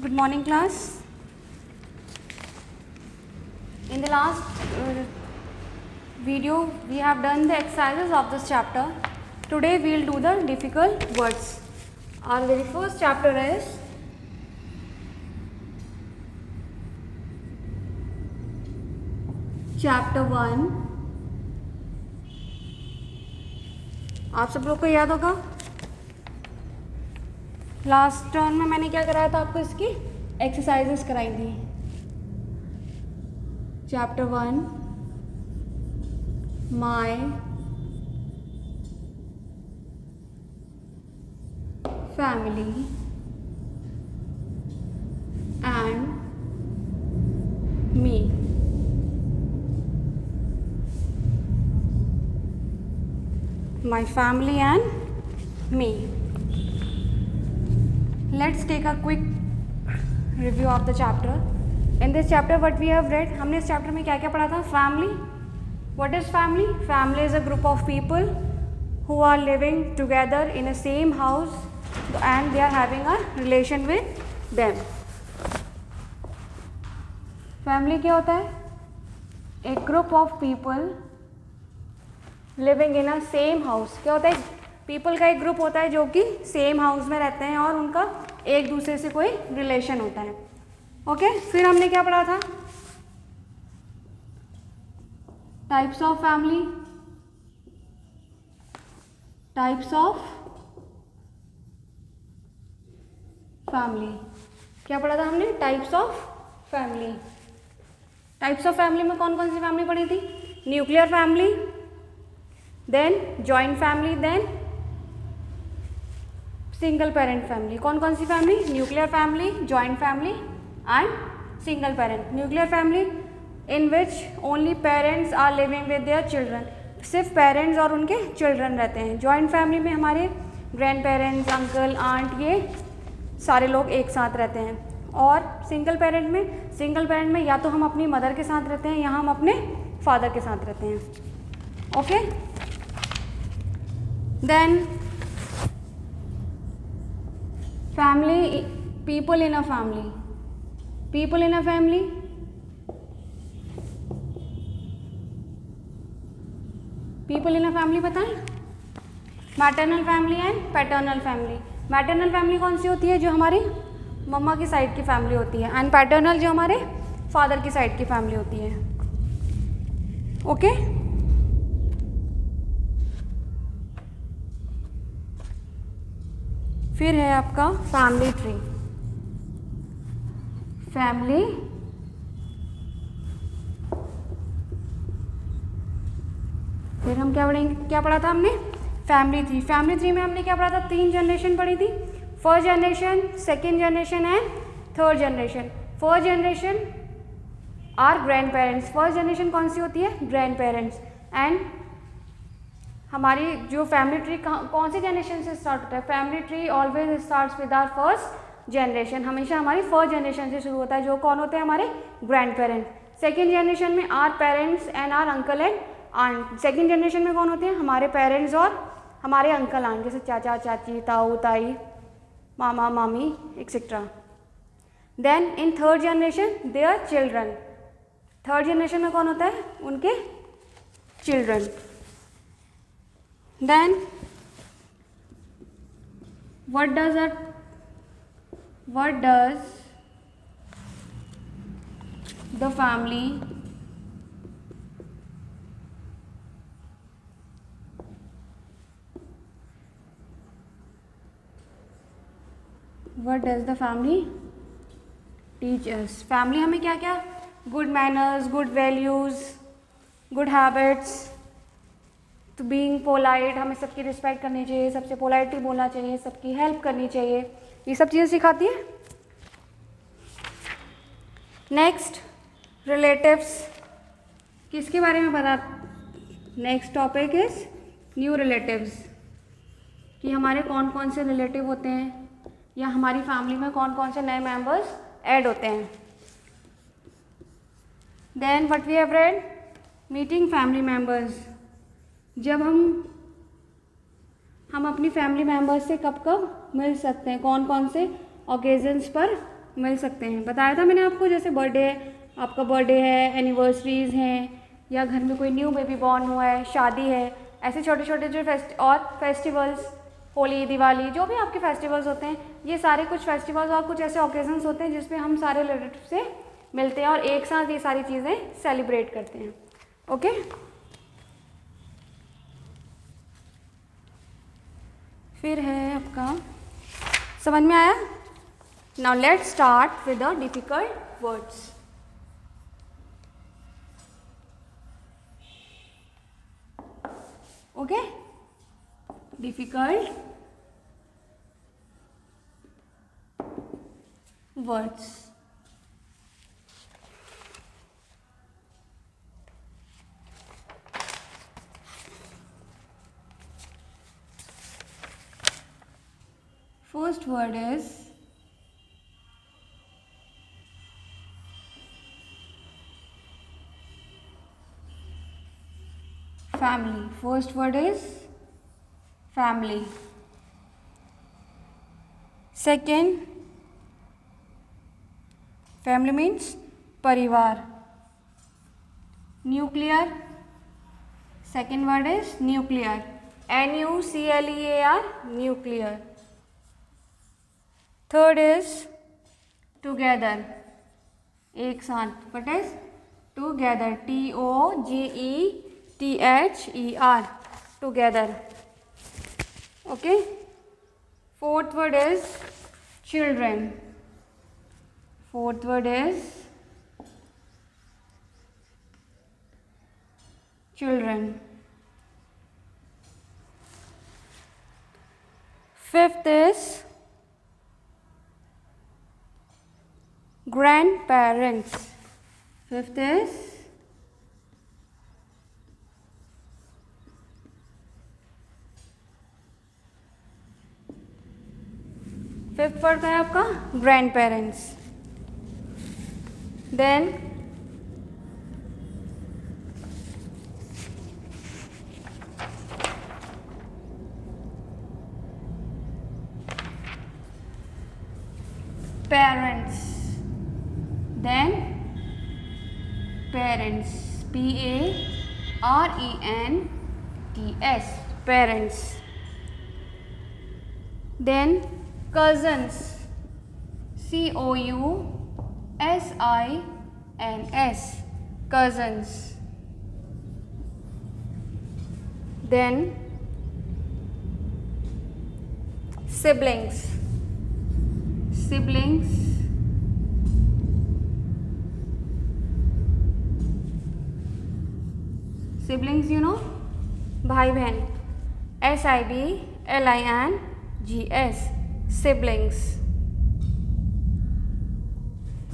Good morning, class. In the last video, we have done the exercises of this chapter. Today, we will do the difficult words. Our very first chapter is chapter 1. आप सब लोग को याद होगा last turn में मैंने क्या कराया था आपको, इसकी एक्सरसाइजेस कराई थी. Chapter 1 my family and me. My family and me. Let's take a quick review of the chapter. In this chapter what we have read, हमने इस chapter में क्या क्या पढ़ा था? Family. What is family? Family is a group of people who are living together in a same house and they are having a relation with them. Family क्या होता है? A group of people living in a same house. क्या होता है? People का एक group होता है जो कि सेम हाउस में रहते हैं और उनका एक दूसरे से कोई रिलेशन होता है. ओके, फिर हमने क्या पढ़ा था? Types of family. Types of family क्या पढ़ा था हमने? Types of family. Types of family में कौन कौन सी फैमिली पढ़ी थी? Nuclear family, then joint family, then single parent family. कौन कौन सी family? Nuclear family, joint family and single parent. Nuclear family in which only parents are living with their children. सिर्फ पेरेंट्स और उनके चिल्ड्रन रहते हैं. जॉइंट फैमिली में हमारे ग्रैंड पेरेंट्स, अंकल, आंट, ये सारे लोग एक साथ रहते हैं. और सिंगल पेरेंट में या तो हम अपनी मदर के साथ रहते हैं या हम अपने फादर के साथ रहते हैं. Okay, then family, people in a family. People in a family, people in a family बताएं? Maternal family and paternal family. Maternal family कौन सी होती है? जो हमारी मम्मा की साइड की फैमिली होती है. एंड पैटर्नल जो हमारे फादर की साइड की फैमिली होती है. ओके, फिर है आपका फैमिली ट्री. फैमिली फिर हम क्या पढ़ेंगे? क्या पढ़ा था हमने? Family tree. फैमिली ट्री में हमने क्या पढ़ा था? 3 जनरेशन पढ़ी थी. First generation, second generation and third generation. First generation are grandparents. First generation कौन सी होती है? Grand parents. एंड हमारी जो फैमिली ट्री कौन सी जनरेशन से स्टार्ट होता है? Family tree always starts with our first generation. हमेशा हमारी फर्स्ट जनरेशन से शुरू होता है, जो कौन होते हैं? हमारे ग्रैंड पेरेंट. सेकेंड जनरेशन में are parents and are uncle and aunt. Second generation में कौन होते हैं? हमारे पेरेंट्स और हमारे अंकल आंट, जैसे चाचा चाची, ताऊ ताई, मामा मामी etcetera. Then in third generation their children. Third generation में कौन होता है? उनके children. Then what does the family teach us? फैमिली हमें क्या क्या? Good manners, good values, good habits, तो बीइंग पोलाइट, हमें सबकी रिस्पेक्ट करनी चाहिए, सबसे पोलाइटली बोलना चाहिए, सबकी हेल्प करनी चाहिए, ये सब चीज़ें सिखाती है. Next relatives. किसके बारे में बता? Next topic is new relatives, कि हमारे कौन कौन से रिलेटिव होते हैं या हमारी फैमिली में कौन कौन से नए मेंबर्स ऐड होते हैं. Then what we have read? Meeting family members. जब हम अपनी फैमिली मेम्बर्स से कब कब मिल सकते हैं, कौन कौन से ओकेजन्स पर मिल सकते हैं। बताया था मैंने आपको, जैसे बर्थडे, आपका बर्थडे है, एनिवर्सरीज़ हैं, या घर में कोई न्यू बेबी बॉर्न हुआ है, शादी है, ऐसे छोटे छोटे जो फेस्टिवल्स, होली, दिवाली, जो भी आपके फेस्टिवल्स होते हैं, ये सारे कुछ फेस्टिवल्स और कुछ ऐसे ओकेजन्स होते हैं जिसपे हम सारे रिलेटिव से मिलते हैं और एक साथ ये सारी चीज़ें सेलिब्रेट करते हैं। ओके, फिर है आपका, समझ में आया? Now let's start with the difficult words. Okay, difficult words. First word is family. First word is family. Second, family means परिवार. Nuclear. Second word is nuclear. Nuclear, nuclear. Third is together, एक साथ. What is together? Together, together. Okay. Fourth word is children. Fourth word is children. Fifth is grandparents. Fifth is fifth word है आपका grandparents. Then parents. Then parents. Parents. Parents. Then cousins. Cousins. Cousins. Then siblings. Siblings. Siblings, you know, भाई बहन. SIBLINGS. Siblings.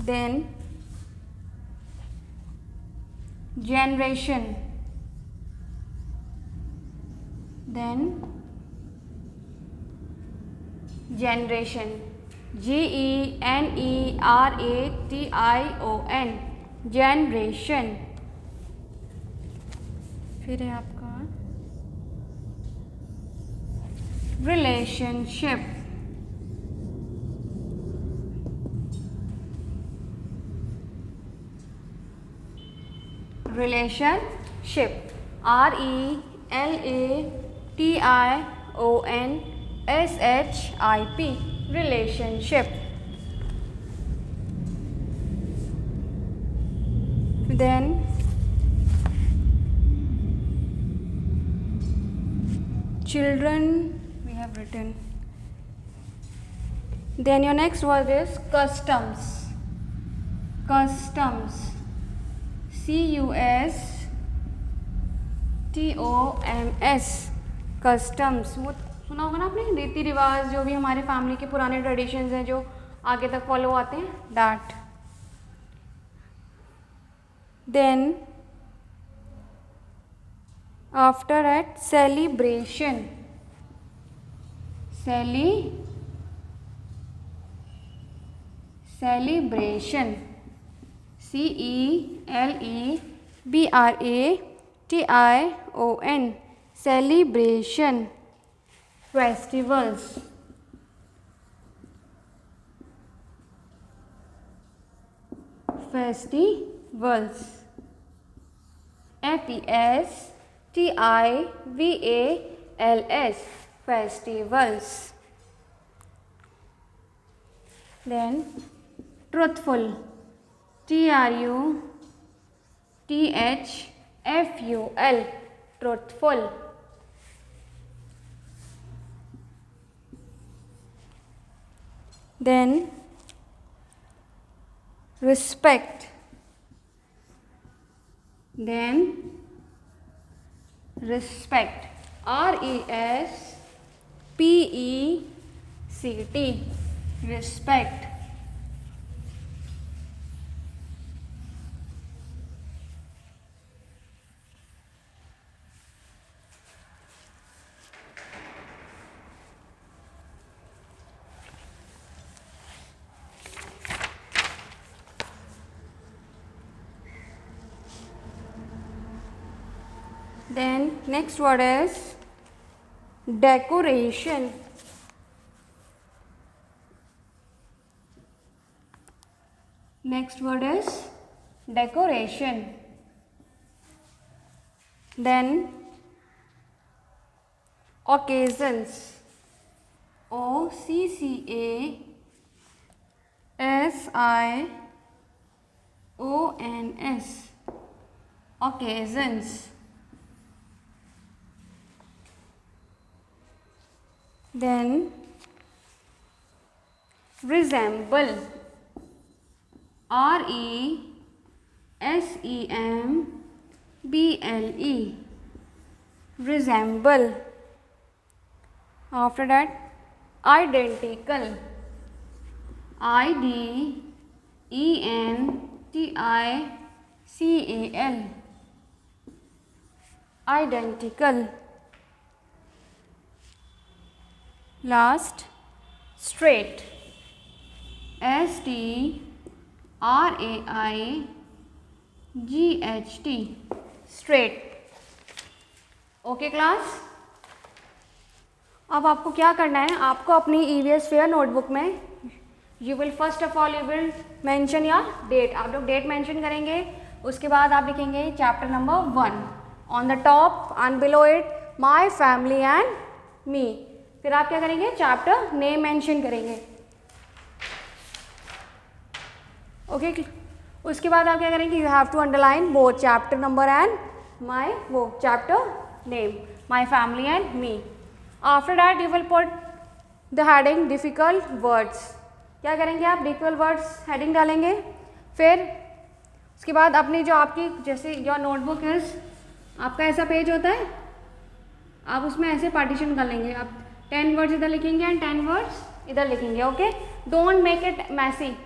Then generation. Then generation. GENERATION. Generation. फिर है आपका relationship. Relationship. RELATIONSHIP. Relationship. Then children we have written. Then your next word is customs. Customs. CUSTOMS. Customs. वो सुना होगा ना आपने, रीति रिवाज, जो भी हमारे फैमिली के पुराने ट्रेडिशंस हैं जो आगे तक फॉलो आते हैं, that. Then after that celebration. Celebration. CELEBRATION. Celebration. Festivals. festivals. festivals, festivals. Then truthful, truthful, truthful. Then respect, then respect, respect, respect. Then next word is decoration. Next word is decoration. Then occasions, occasions, occasions. Then resemble, resemble, resemble. After that identical, identical, identical. Last straight, straight, straight. Okay class, अब आपको क्या करना है, आपको अपनी EVS fair notebook में you will first of all you will mention या date, आप लोग डेट मेंशन करेंगे. उसके बाद आप लिखेंगे chapter number 1 on the top and below it my family and me. फिर आप क्या करेंगे, चैप्टर नेम मेंशन करेंगे. ओके उसके बाद आप क्या करेंगे, you have to underline both chapter number and my वो chapter name, my family and me. After that you will put the heading difficult words. क्या करेंगे आप, डिफिकल्ट वर्ड्स हेडिंग डालेंगे. फिर उसके बाद अपनी जो आपकी जैसे योर नोटबुक इज, आपका ऐसा पेज होता है, आप उसमें ऐसे पार्टीशन कर लेंगे. आप 10 वर्ड्स इधर लिखेंगे एंड 10 वर्ड्स इधर लिखेंगे. Okay, don't make it messy,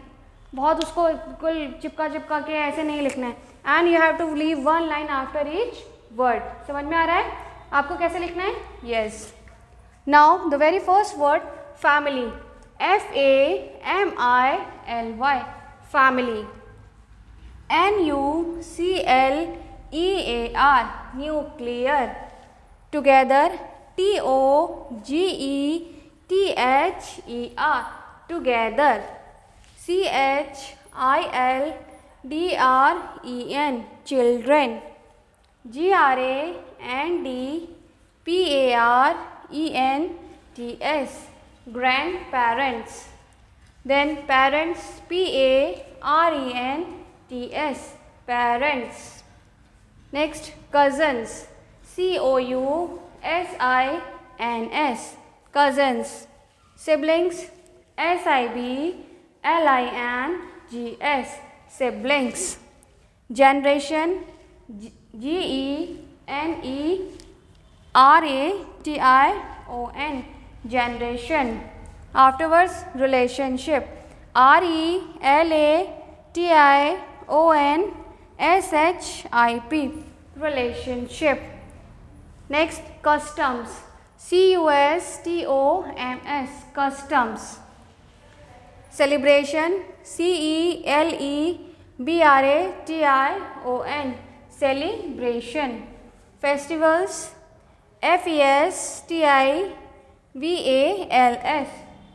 बहुत उसको बिल्कुल चिपका चिपका के ऐसे नहीं लिखना है. And you have to leave 1 line after each word. समझ में आ रहा है आपको कैसे लिखना है? Yes. Now the very first word family, FAMILY, family. NUCLEAR, nuclear. Together, TOGETHER, together. CHILDREN, children. GRANDPARENTS, grandparents. Then parents, PARENTS, parents. Next cousins, COUSINS, cousins. Siblings, SIBLINGS, siblings. Generation, GENERATION, generation. Afterwards relationship, RELATIONSHIP, relationship. Next customs, CUSTOMS, customs. Celebration, CELEBRATION, celebration. Festivals, FESTIVALS,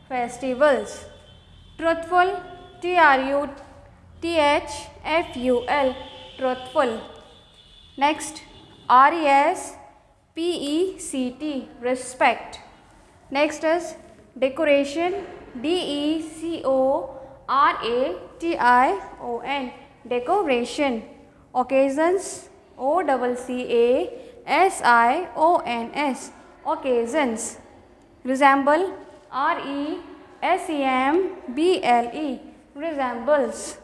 festivals. Truthful, TRUTHFUL, THFUL, truthful. Next, RESPECT, respect. Next is decoration, DECORATION, decoration. Occasions, OCCASIONS, occasions. Resemble, RESEMBLE, resembles.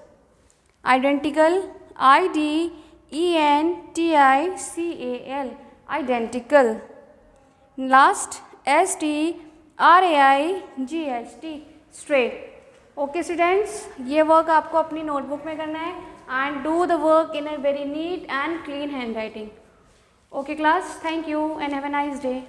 Identical, IDENTICAL, identical. Last, STRAIGST, straight. Okay students, ये work आपको अपनी notebook में करना है and do the work in a very neat and clean hand writing. Okay class, thank you and have a nice day.